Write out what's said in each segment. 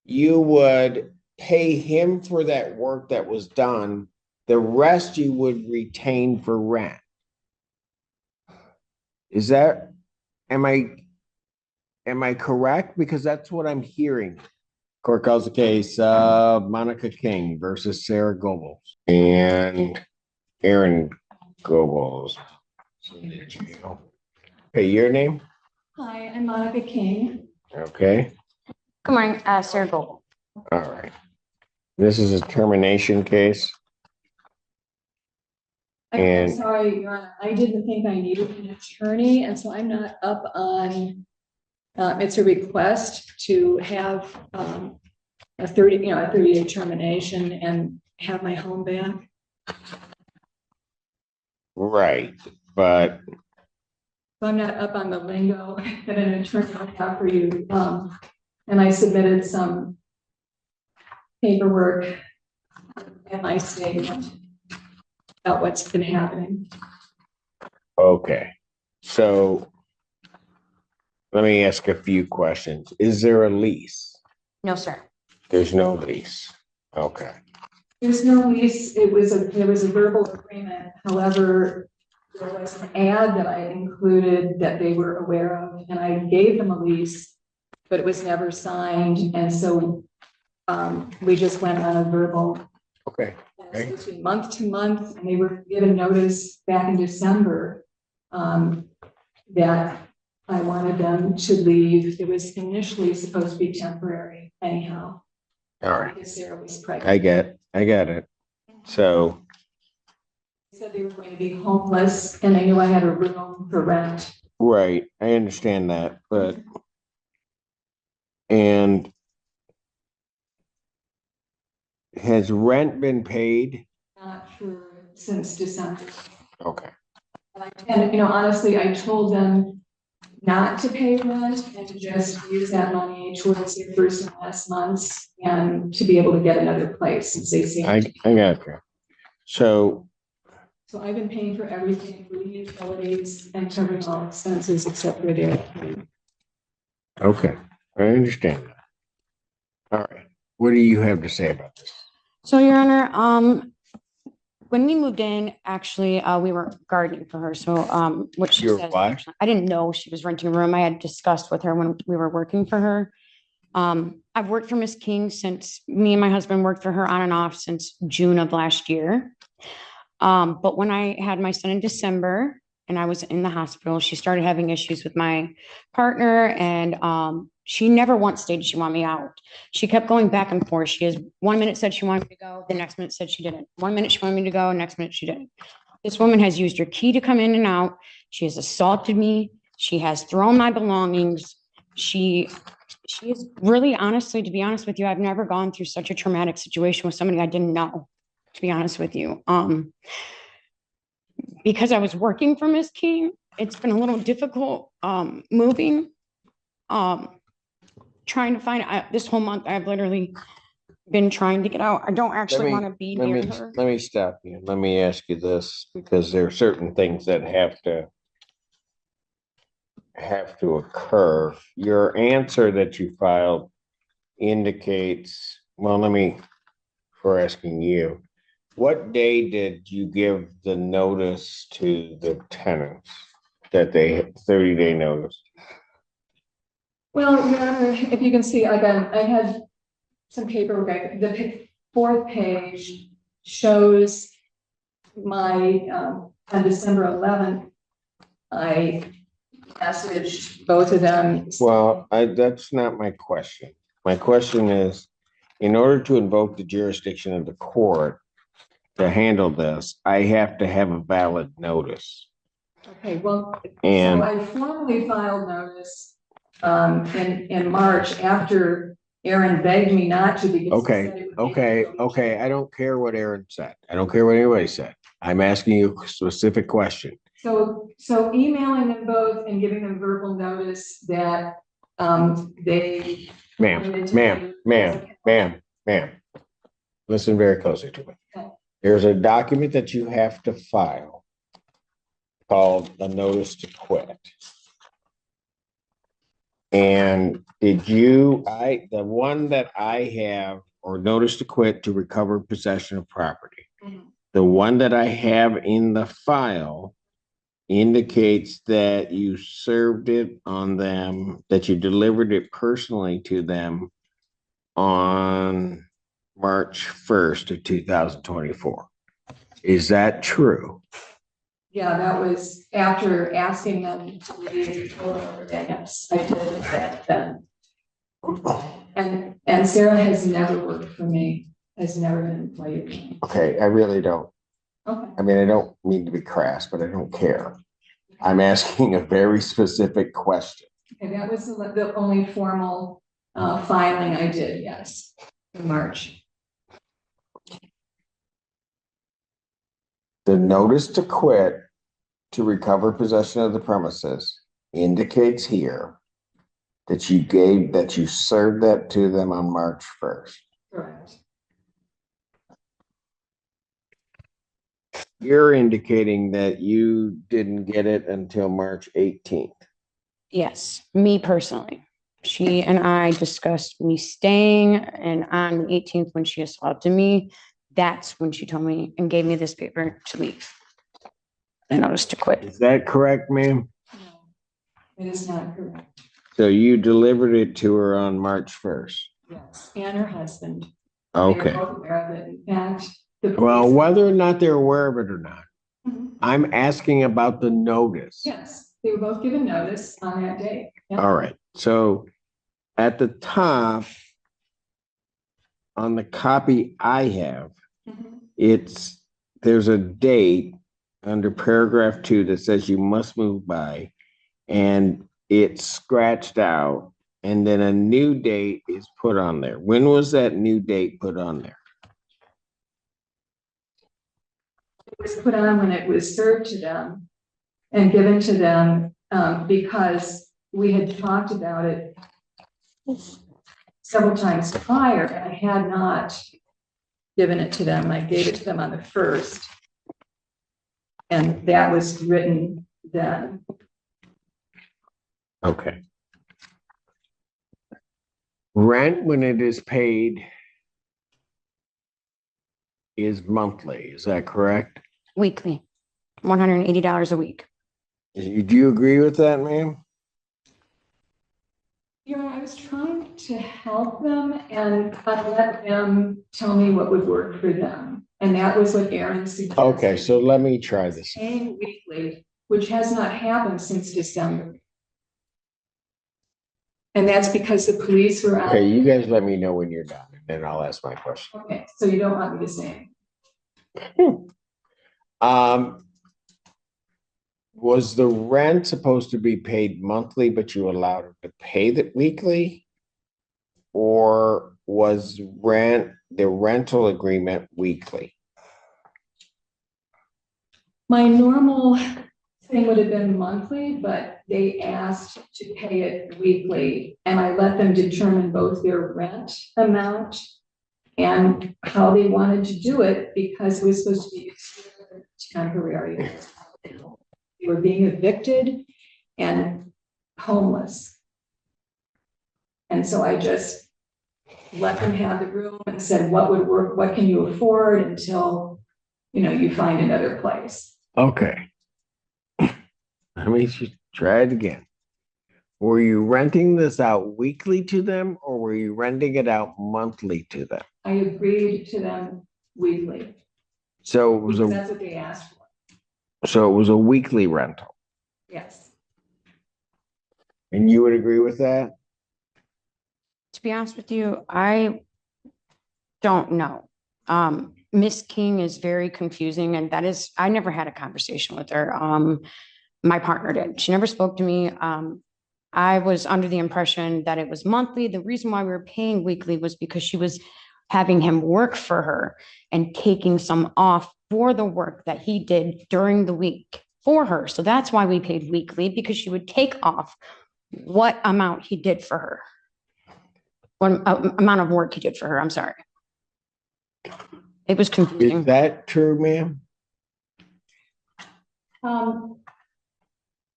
you would pay him for that work that was done. The rest you would retain for rent. Is that, am I correct? Because that's what I'm hearing. Court calls the case of Monica King versus Sarah Goebbels and Aaron Goebbels. Okay, your name? Hi, I'm Monica King. Okay, Good morning, Sarah Gold. all right. This is a termination case. I'm And- sorry, Your Honor, I didn't think I needed an attorney, and so I'm not up on, it's a request to have a 30-day termination and have my home back. Right, but So I'm not up on the lingo that an attorney would have for you. And I submitted some paperwork in my statement about what's been happening. okay. So let me ask a few questions. Is there a lease? No, sir. There's no lease. Okay. There's no lease. There was a verbal agreement. However, there was an ad that I included that they were aware of, and I gave them a lease, but it was never signed. And so we just went on a verbal. Okay. It was between month to month, and they were given notice back in December that I wanted them to leave. It was initially supposed to be temporary anyhow. All right. Because Sarah was pregnant. I got it. So, They said they were going to be homeless, and they knew I had a room for rent. right, I understand that, but and has rent been paid? Not for since December. Okay. And honestly, I told them not to pay rent and to just use that money towards their first and last months and to be able to get another place since they seem. I got you. So So I've been paying for everything, for the utilities and covering all expenses except for their. okay, I understand that. All right, what do you have to say about this? So, Your Honor, when we moved in, actually, we were gardening for her. So, what she Your says, what? actually, I didn't know she was renting a room. I had discussed with her when we were working for her. I've worked for Miss King since me and my husband worked for her on and off since June of last year. But when I had my son in December and I was in the hospital, she started having issues with my partner, and she never once stated she wanted me out. She kept going back and forth. She has 1 minute said she wanted me to go, the next minute said she didn't. 1 minute she wanted me to go, next minute she didn't. This woman has used her key to come in and out. She has assaulted me. She has thrown my belongings. She is really, honestly, to be honest with you, I've never gone through such a traumatic situation with somebody I didn't know, to be honest with you. Because I was working for Miss King, it's been a little difficult moving. Trying to find this whole month, I've literally been trying to get out. I don't actually want to be near her. Let me stop you. Let me ask you this, because there are certain things that have to occur. Your answer that you filed indicates, well, for asking you, what day did you give the notice to the tenants that they had 30-day notice? Well, Your Honor, if you can see, I had some paperwork. The fourth page shows my, on December 11th, I messaged both of them. Well, that's not my question. My question is, in order to invoke the jurisdiction of the court to handle this, I have to have a valid notice. Okay, well, And so I formally filed notice in March after Aaron begged me not to. Because okay. I don't care what Aaron said. I don't care what anybody said. I'm asking you a specific question. So emailing them both and giving them verbal notice that they. Ma'am. Listen very closely to me. Okay. There's a document that you have to file called a notice to quit. And Did you, the one that I have, or notice to quit to recover possession of property, the one that I have in the file indicates that you served it on them, that you delivered it personally to them on March 1st of 2024. Is that true? Yeah, that was after asking them to leave. Yes, I did that then. And Sarah has never worked for me, has never been employed with me. Okay, I really don't. Okay. I mean, I don't mean to be crass, but I don't care. I'm asking a very specific question. Okay, that was the only formal filing I did, yes, in March. The notice to quit to recover possession of the premises indicates here that you served that to them on March 1st. Correct. You're indicating that you didn't get it until March 18th. Yes, me personally. She and I discussed me staying, and on the 18th, when she assaulted me, that's when she told me and gave me this paper to leave. A notice to quit. Is that correct, ma'am? No, it is not correct. So you delivered it to her on March 1st. Yes, and her husband. Okay. They're both aware of it. In fact, Well, whether or not they're aware of it or not, Mhm. I'm asking about the notice. Yes, they were both given notice on that day. Yeah. All right. So at the top, on the copy I have, Mhm. there's a date under paragraph 2 that says you must move by, and it's scratched out, and then a new date is put on there. When was that new date put on there? It was put on when it was served to them and given to them because we had talked about it several times prior, and I had not given it to them. I gave it to them on the 1st. And that was written then. Okay. Rent, when it is paid, is monthly. Is that correct? Weekly, $180 a week. Do you agree with that, ma'am? You know, I was trying to help them and let them tell me what would work for them. And that was what Aaron suggested. Okay, so let me try this. Paying weekly, which has not happened since December. And that's because the police were out. Okay, you guys let me know when you're done, and then I'll ask my question. Okay, so you don't want me to say. Was the rent supposed to be paid monthly, but you allowed her to pay it weekly? Or was the rental agreement weekly? My normal thing would have been monthly, but they asked to pay it weekly, and I let them determine both their rent amount and how they wanted to do it, because it was supposed to be temporary. They were being evicted and homeless. And so I just let them have the room and said, what would work, what can you afford until, you find another place. Okay. Let me just try it again. Were you renting this out weekly to them, or were you renting it out monthly to them? I agreed to them weekly. So it was That's what they asked for. So it was a weekly rental, Yes. and you would agree with that? To be honest with you, I don't know. Miss King is very confusing, and I never had a conversation with her. My partner did. She never spoke to me. I was under the impression that it was monthly. The reason why we were paying weekly was because she was having him work for her and taking some off for the work that he did during the week for her. So that's why we paid weekly, because she would take off what amount he did for her. What amount of work he did for her. I'm sorry. It was confusing. Is that true, ma'am?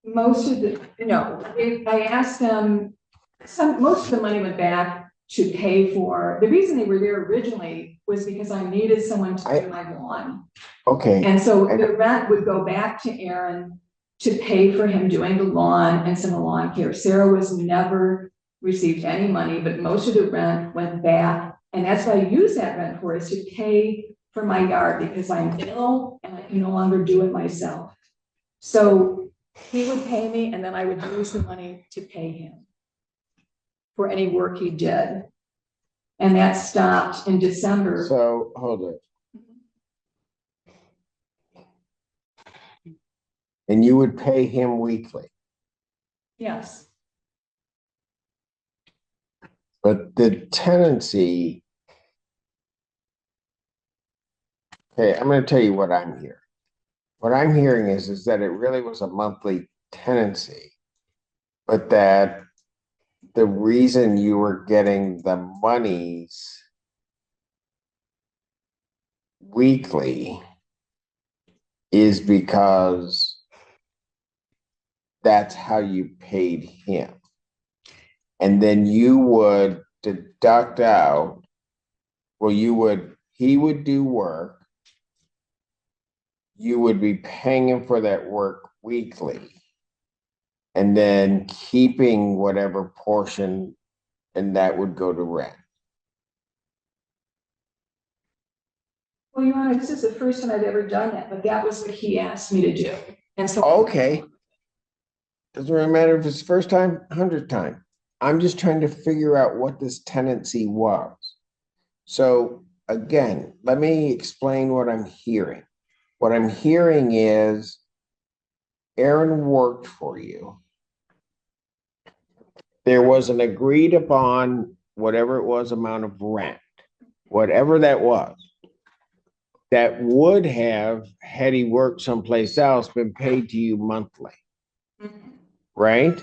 Most of I asked them Most of the money went back to pay for, the reason they were there originally was because I needed someone to do my lawn. Okay, And so the rent would go back to Aaron to pay for him doing the lawn and some of the lawn care. Sarah was never received any money, but most of the rent went back. And that's what I use that rent for, is to pay for my yard because I'm ill and I can no longer do it myself. So he would pay me and then I would use the money to pay him for any work he did. And that stopped in December. so hold it. And you would pay him weekly, Yes. but the tenancy. Okay, I'm gonna tell you what I'm hearing. What I'm hearing is that it really was a monthly tenancy, but that the reason you were getting the monies weekly is because that's how you paid him. And then you would deduct out, well, he would do work. You would be paying him for that work weekly. And then keeping whatever portion, and that would go to rent. Well, Your Honor, this is the first time I've ever done that, but that was what he asked me to do. And so. Okay. Doesn't really matter if it's the first time, 100th time. I'm just trying to figure out what this tenancy was. So again, let me explain what I'm hearing. What I'm hearing is Aaron worked for you. There was an agreed upon, whatever it was, amount of rent, whatever that was, that would have, had he worked someplace else, been paid to you monthly, right?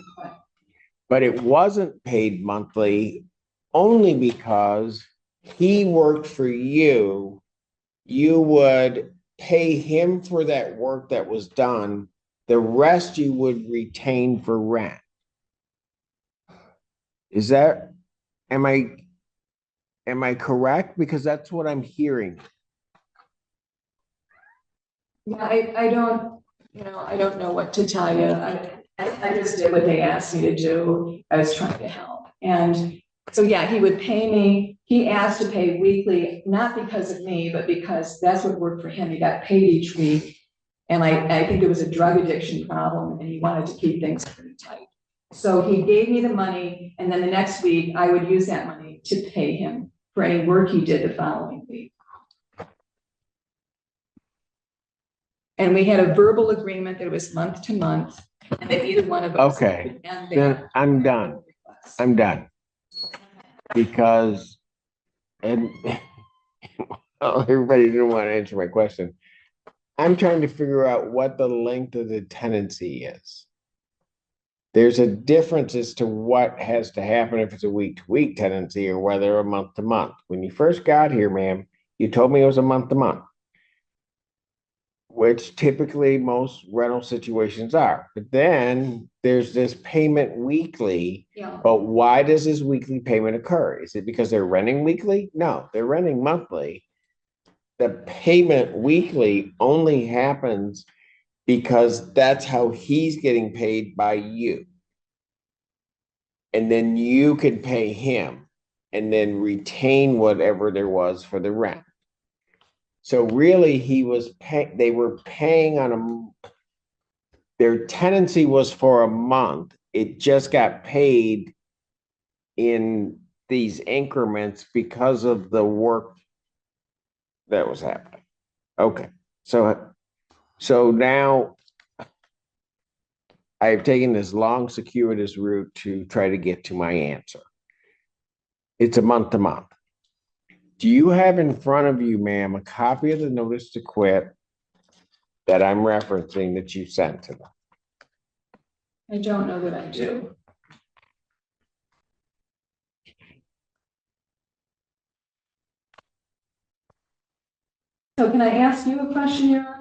But it wasn't paid monthly only because he worked for you. You would pay him for that work that was done. The rest you would retain for rent. Is that, am I correct? Because that's what I'm hearing. Yeah, I don't, I don't know what to tell you. I just did what they asked me to do. I was trying to help. And so, yeah, he would pay me. He asked to pay weekly, not because of me, but because that's what worked for him. He got paid each week. And I think it was a drug addiction problem and he wanted to keep things pretty tight. So he gave me the money and then the next week I would use that money to pay him for any work he did the following week. And we had a verbal agreement that it was month to month and that either one of us. Okay, then I'm done. I'm done. Because, and well, everybody didn't want to answer my question. I'm trying to figure out what the length of the tenancy is. There's a difference as to what has to happen if it's a week-to-week tenancy or whether a month-to-month. When you first got here, ma'am, you told me it was a month-to-month, which typically most rental situations are. But then there's this payment weekly. Yeah. But why does this weekly payment occur? Is it because they're renting weekly? No, they're renting monthly. The payment weekly only happens because that's how he's getting paid by you. And then you could pay him and then retain whatever there was for the rent. So really they were paying on their tenancy was for a month. It just got paid in these increments because of the work that was happening. Okay. So now I've taken this long circuitous route to try to get to my answer. It's a month to month. Do you have in front of you, ma'am, a copy of the notice to quit that I'm referencing that you sent to them? I don't know that I do. So can I ask you a question, Your Honor?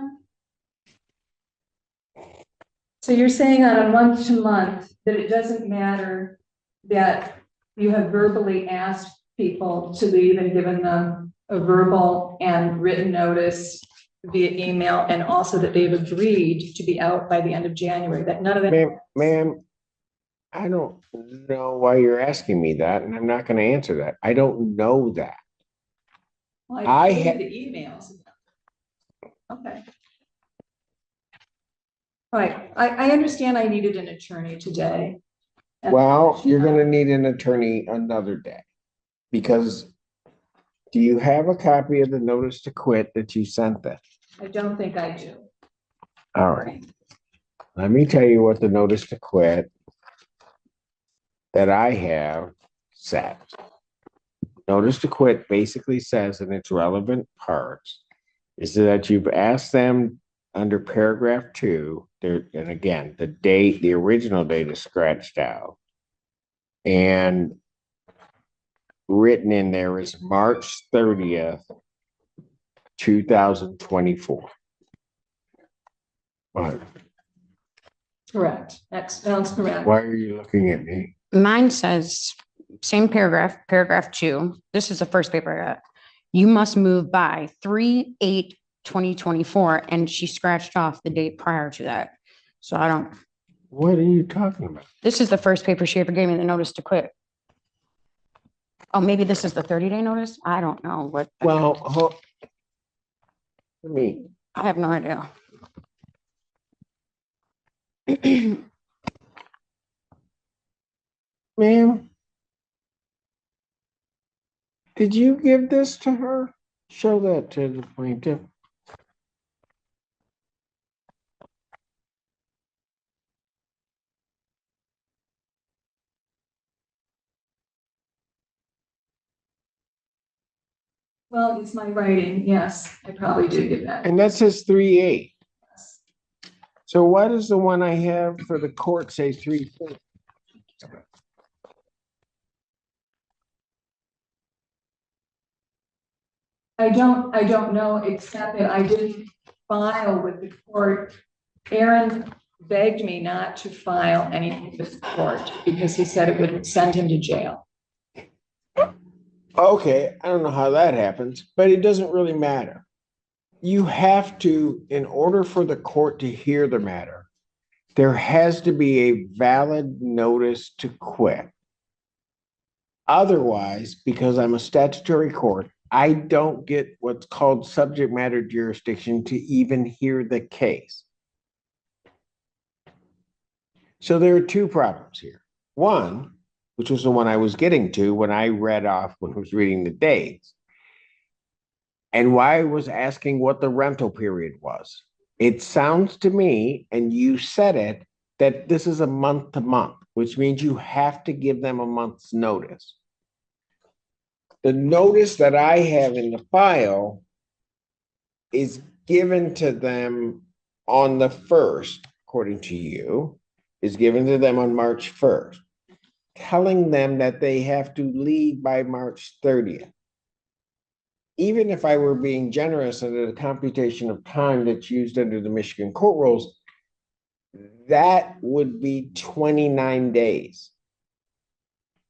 So you're saying on a month to month that it doesn't matter that you have verbally asked people to leave and given them a verbal and written notice via email, and also that they've agreed to be out by the end of January, that none of that. Ma'am, I don't know why you're asking me that, and I'm not gonna answer that. I don't know that. Well, I I ha- the emails. Okay. All right, I understand I needed an attorney today. Well, you're gonna need an attorney another day. Because do you have a copy of the notice to quit that you sent them? I don't think I do. All right. Let me tell you what the notice to quit that I have said. Notice to quit basically says in its relevant parts is that you've asked them under paragraph 2, there, and again, the date, the original date is scratched out. And written in there is March 30th, 2024. What? Correct. That sounds correct. Why are you looking at me? Mine says, same paragraph, paragraph 2. This is the first paper I got. You must move by 3/8/2024, and she scratched off the date prior to that. So I don't, What are you talking about? this is the first paper she ever gave me, the notice to quit. Oh, maybe this is the 30-day notice? I don't know what. Well, let me, I have no idea. ma'am, did you give this to her? Show that to the plaintiff. Well, it's my writing. Yes, I probably do give that. And that says 3/8. So why does the one I have for the court say 3/4? I don't know, except that I didn't file with the court. Aaron begged me not to file anything with the court because he said it would send him to jail. Okay, I don't know how that happens, but it doesn't really matter. You have to, in order for the court to hear the matter, there has to be a valid notice to quit. Otherwise, because I'm a statutory court, I don't get what's called subject matter jurisdiction to even hear the case. So there are two problems here. One, which was the one I was getting to when I read off, when I was reading the dates, and why I was asking what the rental period was. It sounds to me, and you said it, that this is a month to month, which means you have to give them a month's notice. The notice that I have in the file is given to them on the 1st, according to you, is given to them on March 1st, telling them that they have to leave by March 30th. Even if I were being generous under the computation of time that's used under the Michigan court rules, that would be 29 days.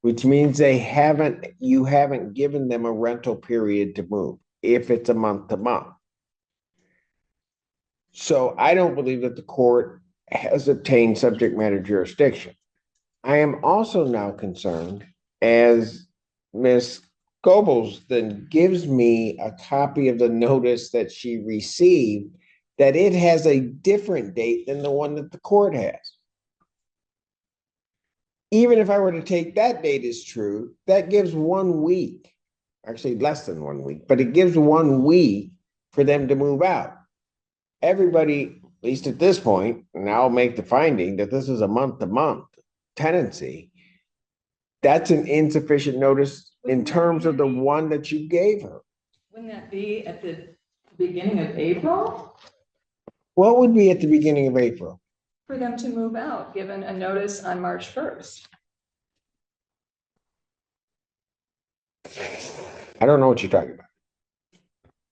Which means you haven't given them a rental period to move if it's a month to month. So I don't believe that the court has obtained subject matter jurisdiction. I am also now concerned, as Ms. Goebbels then gives me a copy of the notice that she received, that it has a different date than the one that the court has. Even if I were to take that date as true, that gives 1 week, actually less than 1 week, but it gives 1 week for them to move out. Everybody, at least at this point, and I'll make the finding that this is a month-to-month tenancy. That's an insufficient notice in terms of the one that you gave her. Wouldn't that be at the beginning of April? What would be at the beginning of April? For them to move out, given a notice on March 1st. I don't know what you're talking about.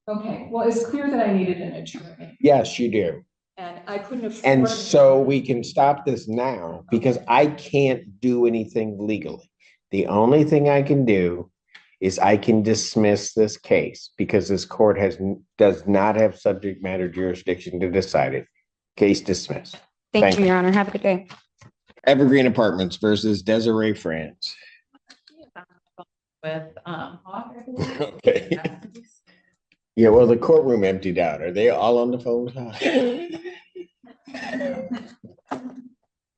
Okay, well, it's clear that I needed an attorney. Yes, you do. And I couldn't have. And sworn- so we can stop this now because I can't do anything legally. The only thing I can do is I can dismiss this case because this court does not have subject matter jurisdiction to decide it. Case dismissed. Thank Thank you, Your Honor. Have a good day. Evergreen Apartments versus Desiree France. With, Okay. Yeah, well, the courtroom emptied out. Are they all on the phone?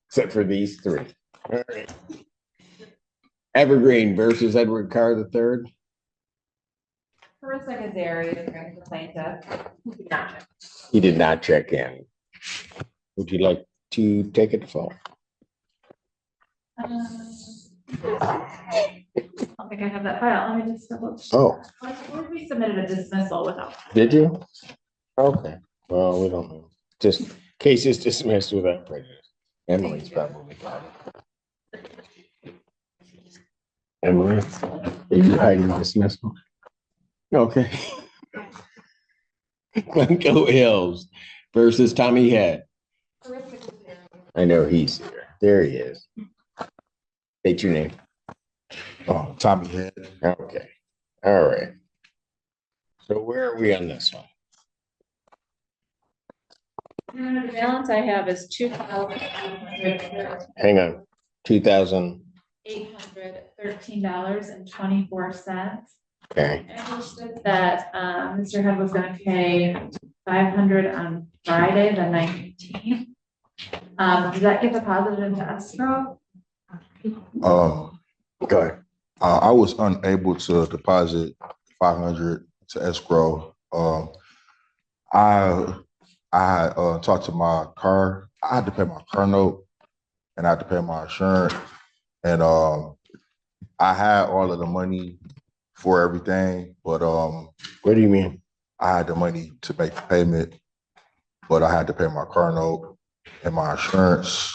Except for these three. All right. Evergreen versus Edward Carr III. First secondary is going to plaintiff. He did not check in. Would you like to take it to phone? I don't think I have that file. Let me just double check. Oh, We submitted a dismissal without. did you? Okay, well, we don't know. Just case is dismissed without prejudice. Emily's probably got it. Emily, are you hiding dismissal? Okay. Glencoe Hills versus Tommy Head. I know he's here. There he is. State your name. Oh, Tommy Head. Okay, all right. So where are we on this one? The balance I have is Hang on, 2000, $813.24. okay, I understood that, Mr. Head was gonna pay 500 on Friday, the 19th. Does that get deposited into escrow? Um, go ahead. I was unable to deposit 500 to escrow. I had talked to my car. I had to pay my car note, and I had to pay my insurance. And I had all of the money for everything, but What do you mean? I had the money to make the payment, but I had to pay my car note and my insurance,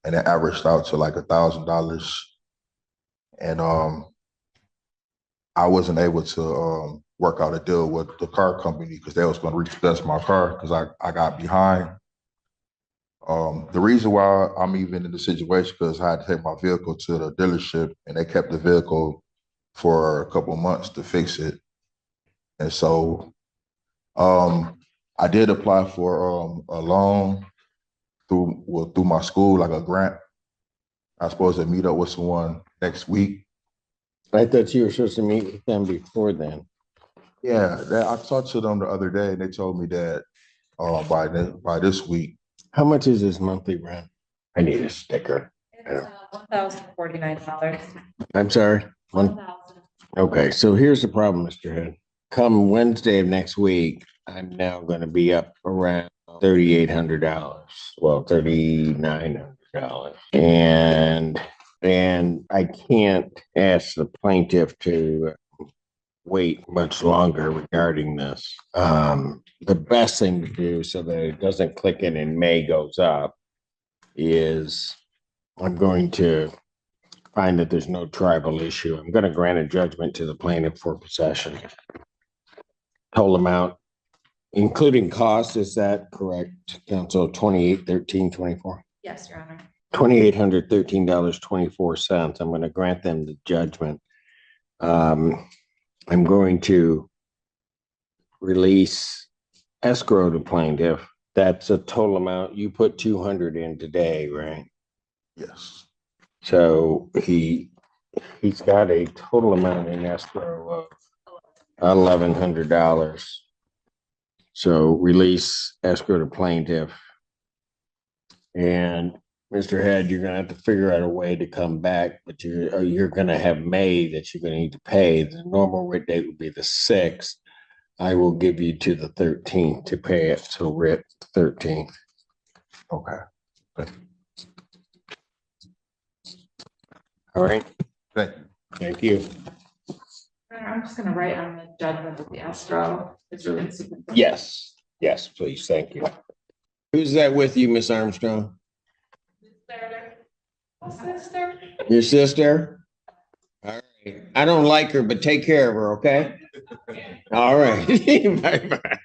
and it averaged out to like $1,000. And I wasn't able to work out a deal with the car company because they was going to repossess my car because I got behind. The reason why I'm even in the situation because I had to take my vehicle to the dealership and they kept the vehicle for a couple of months to fix it. And so I did apply for a loan through my school, like a grant. I'm supposed to meet up with someone next week. I thought you were supposed to meet with them before then. Yeah, I talked to them the other day and they told me that by this week. How much is this monthly rent? I need a sticker. It's $1,049. I'm sorry. One. 1,000. Okay, so here's the problem, Mr. Head. Come Wednesday of next week, I'm now gonna be up around $3,800. Well, $3,900. And I can't ask the plaintiff to wait much longer regarding this. The best thing to do so that it doesn't click in and May goes up is I'm going to find that there's no tribal issue. I'm going to grant a judgment to the plaintiff for possession. Total amount, including costs, is that correct, counsel? 2813.24. Yes, Your Honor. $2,813.24. I'm going to grant them the judgment. I'm going to release escrow to plaintiff. That's a total amount. You put 200 in today, right? Yes. So he's got a total amount in escrow of $1,100. So release escrow to plaintiff. And Mr. Head, you're gonna have to figure out a way to come back, but you're gonna have May that you're gonna need to pay. The normal writ date would be the 6th. I will give you to the 13th to pay it to writ 13th. Okay. All right, Thank you. thank you. Your Honor, I'm just gonna write on the judgment that the escrow is released. Yes, please, thank you. Who's that with you, Miss Armstrong? Sister. Your sister? All right. I don't like her, but take care of her, okay? All right. Bye-bye.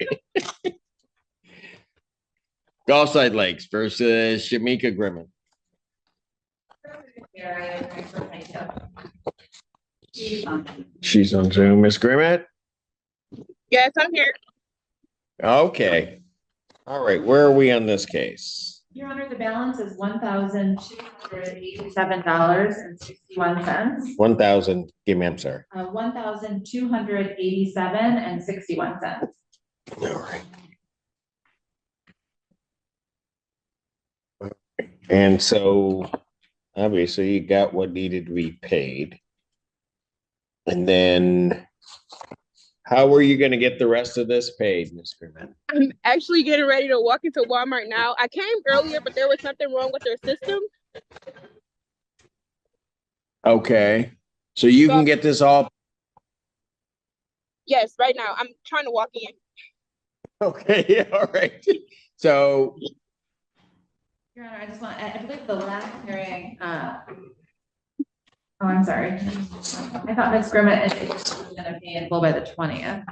Gulfside Lakes versus Shamika Grimmin. She's on Zoom. Miss Grimmett? Yes, I'm here. Okay. All right, where are we on this case? Your Honor, the balance is $1,287.61. 1,000, give me, I'm sorry. $1,287.61. All right. And so obviously you got what needed to be paid. And then how are you going to get the rest of this paid, Ms. Grimmett? I'm actually getting ready to walk into Walmart now. I came earlier, but there was something wrong with their system. Okay. So you can get this all. Yes, right now. I'm trying to walk in. Okay, all right. So Your Honor, I believe the last hearing, oh, I'm sorry. I thought Ms. Grimmett was gonna pay in full by the 20th.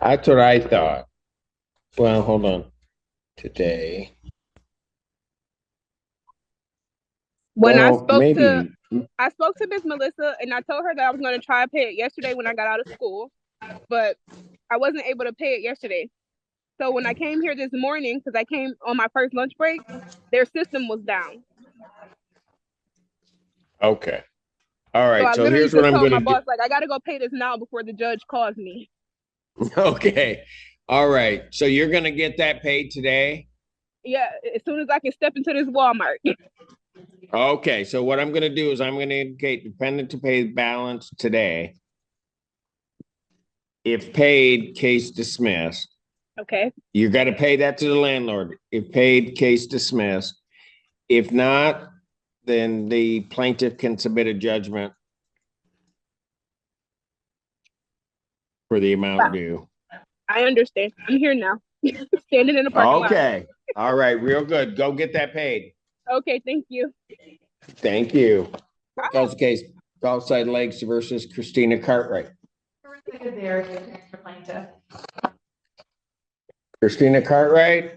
that's what I thought. Well, hold on. Today. When Well, maybe. I spoke to Miss Melissa and I told her that I was going to try to pay it yesterday when I got out of school, but I wasn't able to pay it yesterday. So when I came here this morning, because I came on my first lunch break, their system was down. Okay. All So right. I So literally here's what just I'm told going my to do. boss, like, I got to go pay this now before the judge calls me. Okay. All right. So you're going to get that paid today? Yeah, as soon as I can step into this Walmart. Okay. So what I'm going to do is I'm going to indicate dependent to pay balance today. If paid, case dismissed. Okay. You got to pay that to the landlord. If paid, case dismissed. If not, then the plaintiff can submit a judgment for the amount due. I understand. I'm here now. Standing in the parking lot. Okay. All right. Real good. Go get that paid. Okay, thank you. Thank you. Calls the case, Gulfside Lakes versus Christina Cartwright. Christina Cartwright?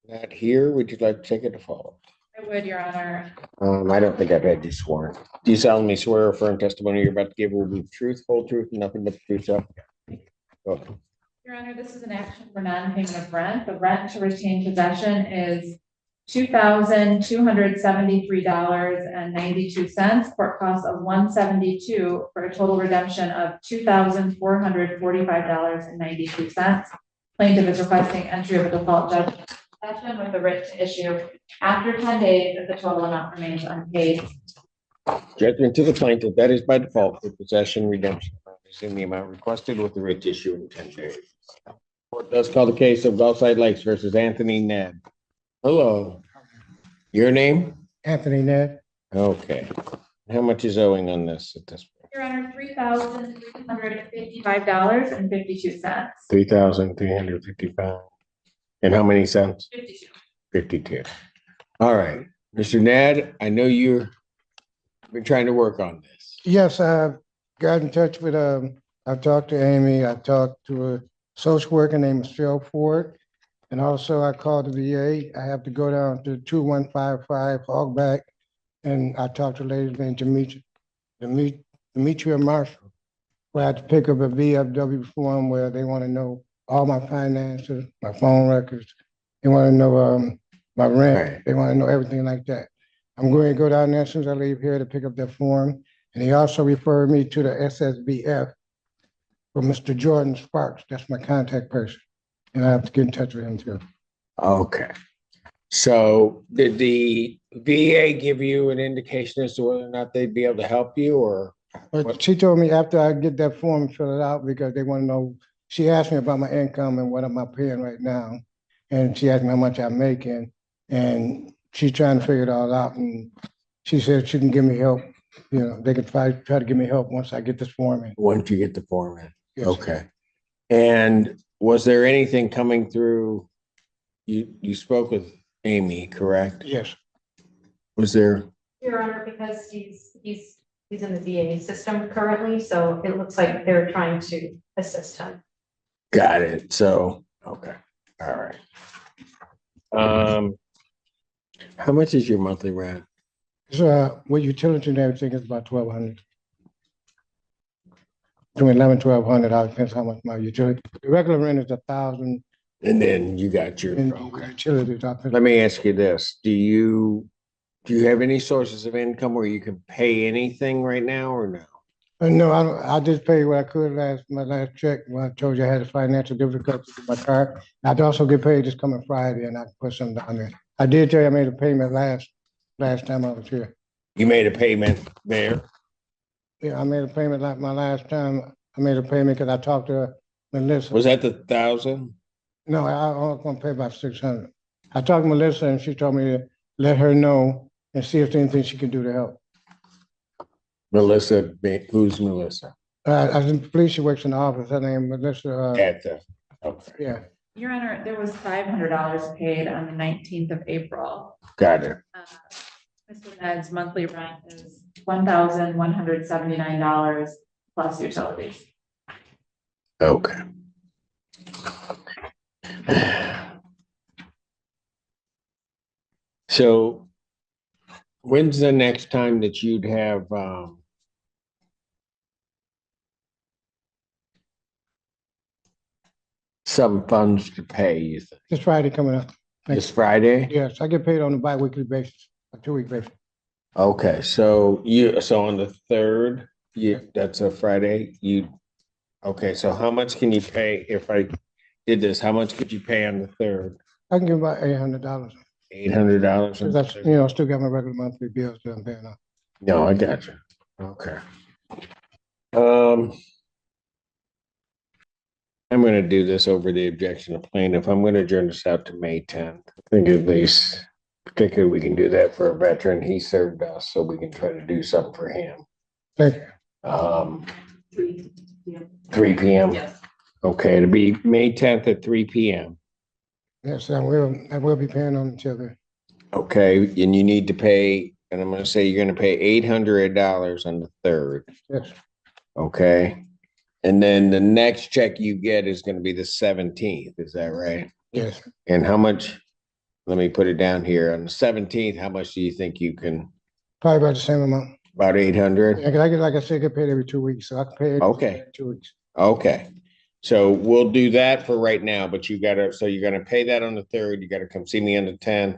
Not here. Would you like to take a default? I would, Your Honor. I don't think I've had you sworn. Do you solemnly swear or affirm testimony you're about to give will be truth, whole truth, and nothing but the truth? So. Go. Your Honor, this is an action for non-payment of rent. The rent to retain possession is $2,273.92. Court costs of $172 for a total redemption of $2,445.92. Plaintiff is requesting entry of a default judgment possession with a writ to issue after 10 days if the total amount remains unpaid. Judgment to the plaintiff, that is by default for possession redemption in the amount requested with the writ issue in 10 days. Court does call the case of Gulfside Lakes versus Anthony Ned. Hello. Your name? Anthony Ned. Okay. How much is owing on this at this point? Your Honor, $3,355.52. 3,355. And how many cents? 52. 52. All right. Mr. Ned, I know you've been trying to work on this. Yes, I've got in touch with, I've talked to Amy, I talked to a social worker named Michelle Ford. And also I called the VA. I have to go down to 2155 Hogback. And I talked to a lady named Demetria Marshall, where I had to pick up a VFW form where they want to know all my finances, my phone records. They want to know my rent. Right. They want to know everything like that. I'm going to go down there as soon as I leave here to pick up that form. And he also referred me to the SSBF for Mr. Jordan Sparks. That's my contact person. And I have to get in touch with him too. Okay. So did the VA give you an indication as to whether or not they'd be able to help you or? But she told me after I get that form and fill it out, because they want to know, she asked me about my income and what am I paying right now. And she asked me how much I'm making, and she's trying to figure it all out. And she said she can give me help. You know, they could try to give me help once I get this form in. Once you get the form in. Yes. Okay. And was there anything coming through? You spoke with Amy, correct? Yes. Was there? Your Honor, because he's in the VA system currently, so it looks like they're trying to assist him. Got it. So, okay. All right. How much is your monthly rent? So, with utility and everything, it's about 1,200. Between 1,100 to 1,200, all depends how much my utility. The regular rent is 1,000 And then you got your, and okay. utilities. Let me ask you this, do you have any sources of income where you can pay anything right now or no? No, I don't, I just paid what I could my last check, when I told you I had a financial difficulty with my car. I'd also get paid this coming Friday and I can put something down there. I did tell you I made a payment last time I was here. You made a payment there? Yeah, I made a payment like my last time. I made a payment because I talked to Melissa. Was that the 1,000? No, I was gonna pay about 600. I talked to Melissa and she told me to let her know and see if there's anything she can do to help. Melissa, who's Melissa? I believe she works in the office. Her name Melissa. At the, okay, Yeah, Your Honor, there was $500 paid on the 19th of April. got it. Mr. Ned's monthly rent is $1,179 plus utilities. Okay. So when's the next time that you'd have, some funds to pay, you think? this Friday coming up. This Friday? Yes, I get paid on a bi-weekly basis, a 2-week basis. Okay, so so on the 3rd, that's a Friday, okay, so how much can you pay if I did this? How much could you pay on the 3rd? I can give about $800. $800? Because that's, still got my regular monthly bills that I'm paying off. No, I got you. Okay. I'm gonna do this over the objection of plaintiff. I'm gonna adjourn this out to May 10th. I think at least, particularly we can do that for a veteran. He served us, so we can try to do something for him. Thank you. 3 p.m. Yes. Okay, it'll be May 10th at 3 p.m. Yes, I will be paying on each other. Okay, and you need to pay, and I'm gonna say you're gonna pay $800 on the 3rd. Yes, Okay. And then the next check you get is gonna be the 17th, is that right? yes. And how much, let me put it down here, on the 17th, how much do you think you can, Probably about the same amount. about 800? Yeah, because I get, like I said, get paid every 2 weeks, so I can pay. Okay. Every 2 weeks. Okay, so we'll do that for right now, but so you're gonna pay that on the 3rd, you gotta come see me on the 10th,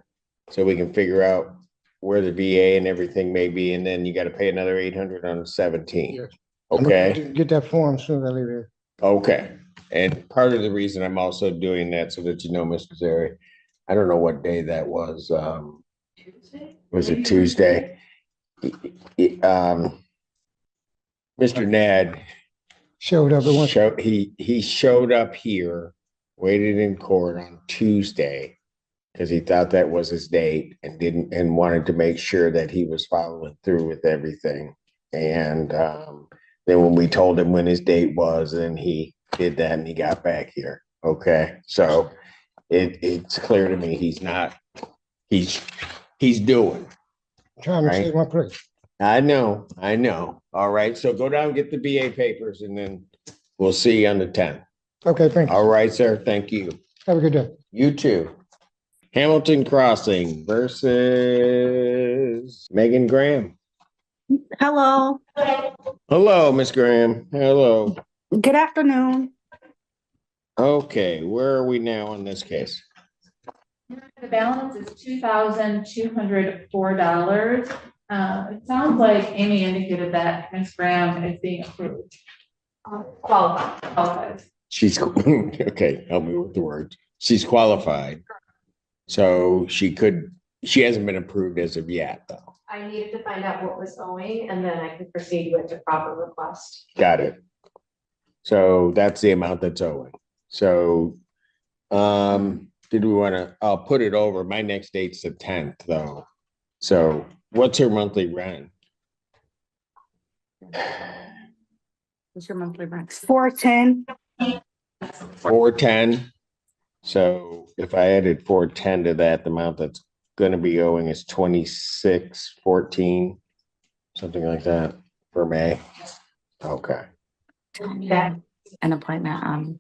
so we can figure out where the VA and everything may be, and then you gotta pay another 800 on the 17th. Yes. I'm gonna Okay, Get that form as soon as I leave here. okay, and part of the reason I'm also doing that, so that you know, Mr. Zeri, I don't know what day that was, was it Tuesday? Mr. Ned Showed up at once. he showed up here, waited in court on Tuesday because he thought that was his date and wanted to make sure that he was following through with everything. And then when we told him when his date was, then he did that and he got back here. Okay, so it's clear to me he's doing. Trying to Right. save my place. I know. All right, so go down and get the BA papers and then we'll see you on the 10th. Okay, thank you. All right, sir. Thank you. Have a good day. You too. Hamilton Crossing versus Megan Graham. Hello, Hello, Miss Graham. Hello. good afternoon. Okay, where are we now on this case? The balance is $2,204. It sounds like Amy indicated that Ms. Graham is being approved. Qualified. She's okay. Help me with the words. She's qualified. So she hasn't been approved as of yet, though. I needed to find out what was owing and then I can proceed with the proper request. Got it. So that's the amount that's owing. So, did we want to, I'll put it over. My next date's the 10th though. So what's her monthly rent? What's your monthly rent? 410. 410. So if I added 410 to that, the amount that's going to be owing is 2614, something like that for May. Okay. That An appointment.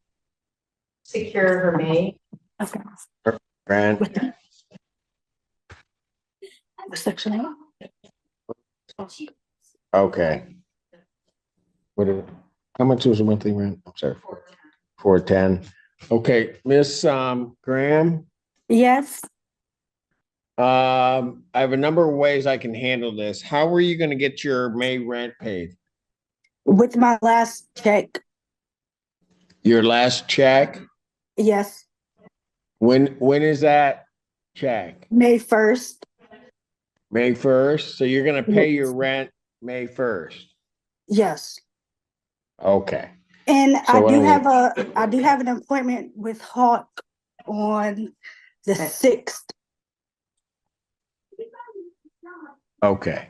secure her May. Okay. Grant, Section 8. Okay. What is, how much was the monthly rent? I'm sorry, 410. Okay, Miss Graham, Yes, I have a number of ways I can handle this. How are you gonna get your May rent paid? with my last check. Your last check? Yes, When is that check? May 1st. May 1st? So you're gonna pay your rent May 1st? Yes. Okay. And So what I'm gonna- I do have an appointment with Hawk on the 6th. Okay.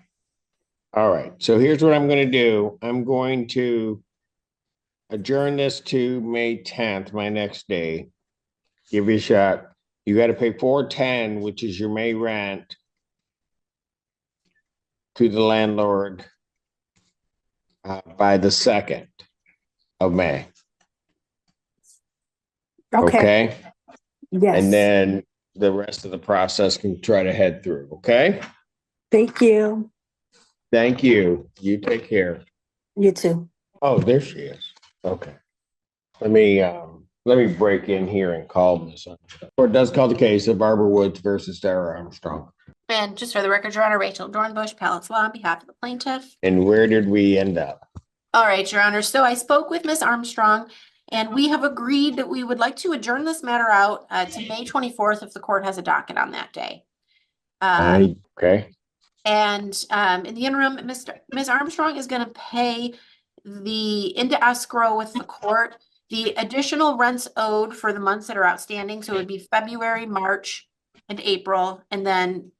All right. So here's what I'm gonna do. I'm going to adjourn this to May 10th, my next day. Give you a shot. You gotta pay 410, which is your May rent, to the landlord by the 2nd of May. Okay, Okay? And yes. then the rest of the process can try to head through. Okay? Thank you. Thank you. You take care. You too. Oh, there she is. Okay. Let me break in here and call this. Court does call the case of Barbara Woods versus Sarah Armstrong. And just for the record, Your Honor, Rachel Dornbush, Palace Law, on behalf of the plaintiff. And where did we end up? All right, Your Honor. So I spoke with Ms. Armstrong, and we have agreed that we would like to adjourn this matter out to May 24th if the court has a docket on that day. Okay. And in the interim, Ms. Armstrong is going to pay into escrow with the court the additional rents owed for the months that are outstanding. So it would be February, March, and April, and then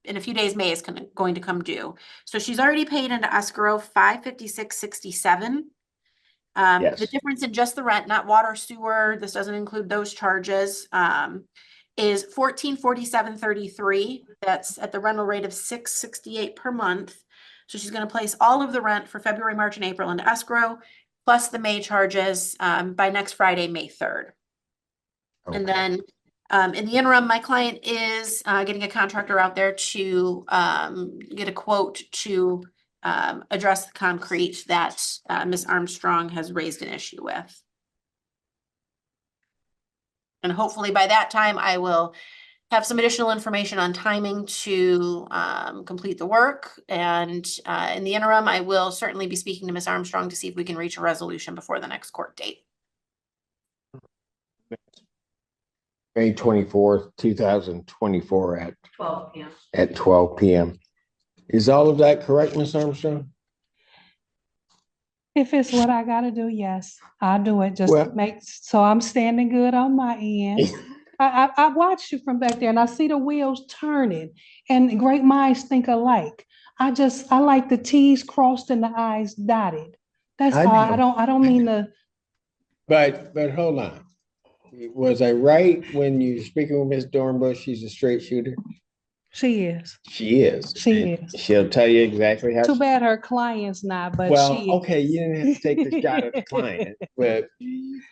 in a few days, May is going to come due. So she's already paid into escrow $556.67. Yes. The difference in just the rent, not water, sewer, this doesn't include those charges, is $1447.33. That's at the rental rate of $668 per month. So she's going to place all of the rent for February, March, and April into escrow, plus the May charges by next Friday, May 3rd. Okay. And then in the interim, my client is getting a contractor out there to get a quote to address the concrete that Ms. Armstrong has raised an issue with. And hopefully by that time, I will have some additional information on timing to complete the work. And in the interim, I will certainly be speaking to Ms. Armstrong to see if we can reach a resolution before the next court date. May 24th, 2024 at 12 p.m. at 12 p.m. Is all of that correct, Ms. Armstrong? If it's what I gotta do, yes, I'll do it just Well- to make, so I'm standing good on my end. I watched you from back there and I see the wheels turning and great minds think alike. I like the T's crossed and the I's dotted. That's I all. know. I don't mean to, But hold on. Was I right when you're speaking with Ms. Dornbush? She's a straight shooter. she is. She is. She And is. She'll tell you exactly how. Too bad her client's not, but Well, she is. okay, you didn't have to take the shot at the client, but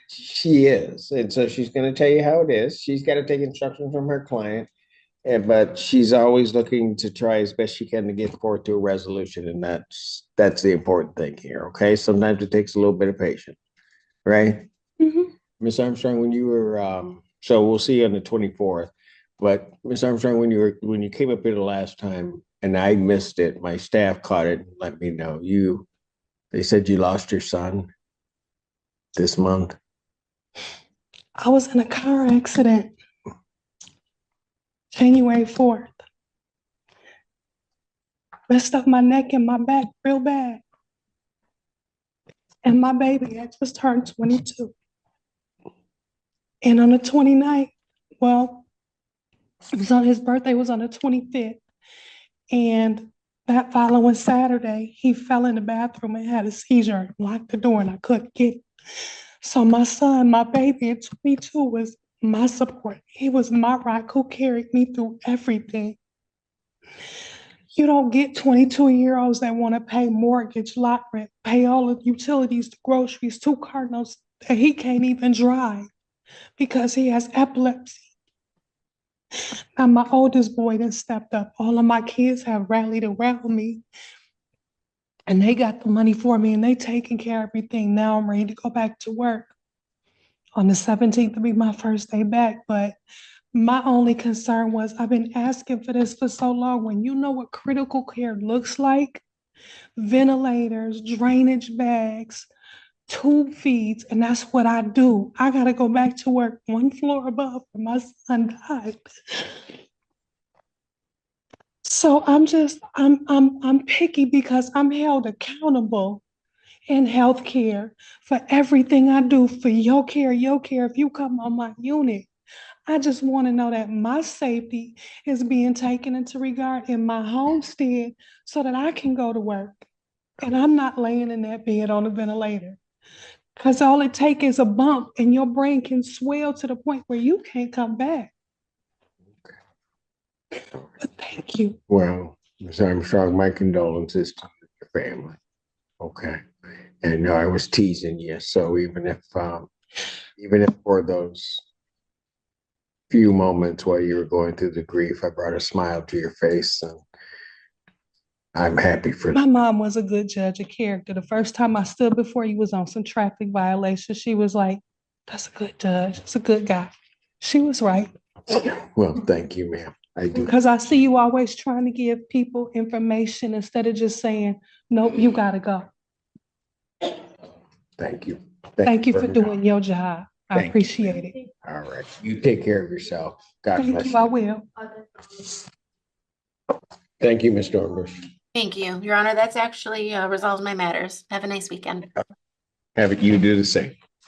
she is. And so she's going to tell you how it is. She's got to take instructions from her client. But she's always looking to try as best she can to get forward to a resolution. And that's the important thing here. Okay. Sometimes it takes a little bit of patience, right? Mhm. Miss Armstrong, when you were, so we'll see you on the 24th, but Miss Armstrong, when you came up here the last time and I missed it, my staff caught it and let me know. They said you lost your son this month. I was in a car accident, January 4th. Messed up my neck and my back real bad. And my baby had just turned 22. And on the 29th, well, it was on his birthday was on the 25th. And that following Saturday, he fell in the bathroom and had a seizure, locked the door, and I couldn't get him. So my son, my baby at 22 was my support. He was my rock who carried me through everything. You don't get 22-year-olds that want to pay mortgage, lot rent, pay all the utilities, the groceries, 2 car notes that he can't even drive because he has epilepsy. Now, my oldest boy then stepped up. All of my kids have rallied around me. And they got the money for me and they taking care of everything. Now I'm ready to go back to work. On the 17th will be my first day back. But my only concern was I've been asking for this for so long. When you know what critical care looks like, ventilators, drainage bags, tube feeds, and that's what I do. I gotta go back to work one floor above where my son died. So I'm picky because I'm held accountable in healthcare for everything I do for your care, your care. If you come on my unit, I just want to know that my safety is being taken into regard in my homestead so that I can go to work. And I'm not laying in that bed on a ventilator. Because all it takes is a bump and your brain can swell to the point where you can't come back. But thank you. Well, Ms. Armstrong, my condolences to your family. Okay. And no, I was teasing you. So even if for those few moments while you were going through the grief, I brought a smile to your face, and I'm happy for My mom was a good judge of character. The first time I stood before you was on some traffic violation. She was like, that's a good judge. That's a good guy. She was right. Well, thank you, ma'am. I do. Because I see you always trying to give people information instead of just saying, nope, you gotta go. Thank you. Thank you for doing your job. I Thank you. appreciate it. All right. You take care of yourself. God Thank bless you, you. I will. Thank you, Ms. Dornbush. Thank you, Your Honor. That's actually resolves my matters. Have a nice weekend. Have it, you do the same.